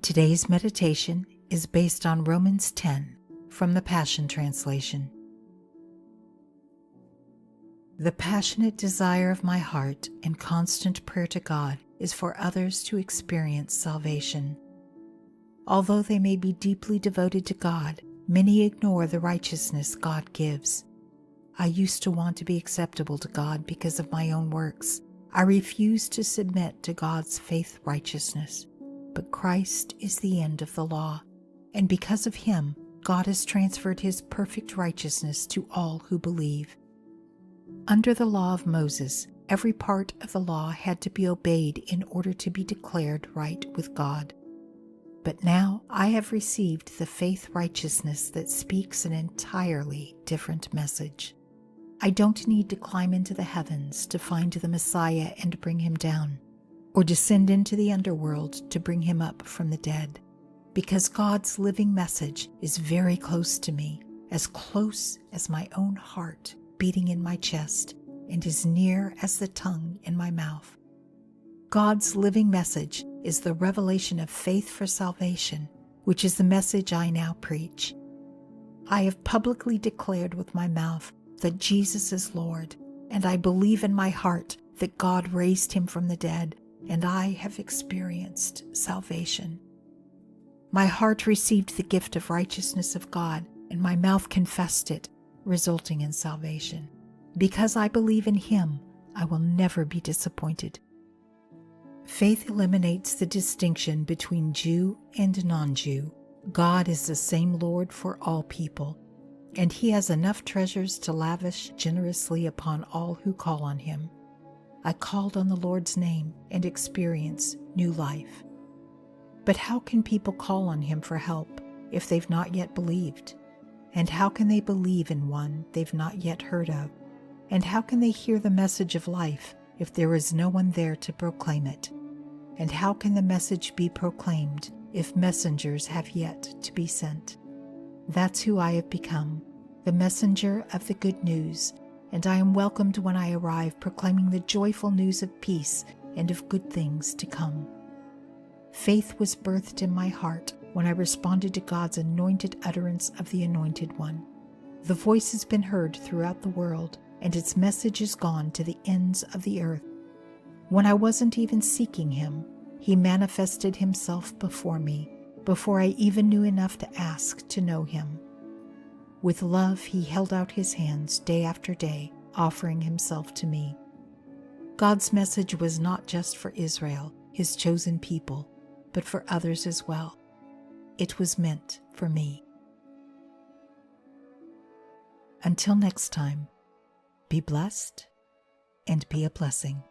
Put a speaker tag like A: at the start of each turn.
A: Today's meditation is based on Romans 10 from the Passion Translation. The passionate desire of my heart and constant prayer to God is for others to experience salvation. Although they may be deeply devoted to God, many ignore the righteousness God gives. I used to want to be acceptable to God because of my own works. I refused to submit to God's faith righteousness. But Christ is the end of the law, and because of him, God has transferred his perfect righteousness to all who believe. Under the law of Moses, every part of the law had to be obeyed in order to be declared right with God. But now I have received the faith righteousness that speaks an entirely different message. I don't need to climb into the heavens to find the Messiah and bring him down, or descend into the underworld to bring him up from the dead, because God's living message is very close to me, as close as my own heart beating in my chest, and as near as the tongue in my mouth. God's living message is the revelation of faith for salvation, which is the message I now preach. I have publicly declared with my mouth that Jesus is Lord, and I believe in my heart that God raised him from the dead, and I have experienced salvation. My heart received the gift of righteousness of God, and my mouth confessed it, resulting in salvation. Because I believe in him, I will never be disappointed. Faith eliminates the distinction between Jew and non-Jew. God is the same Lord for all people, and he has enough treasures to lavish generously upon all who call on him. I called on the Lord's name and experienced new life. But how can people call on him for help if they've not yet believed? And how can they believe in one they've not yet heard of? And how can they hear the message of life if there is no one there to proclaim it? And how can the message be proclaimed if messengers have yet to be sent? That's who I have become, the messenger of the good news, and I am welcomed when I arrive proclaiming the joyful news of peace and of good things to come. Faith was birthed in my heart when I responded to God's anointed utterance of the Anointed One. The voice has been heard throughout the world, and its message is gone to the ends of the earth. When I wasn't even seeking him, he manifested himself before me, before I even knew enough to ask to know him. With love, he held out his hands day after day, offering himself to me. God's message was not just for Israel, his chosen people, but for others as well. It was meant for me. Until next time, be blessed and be a blessing.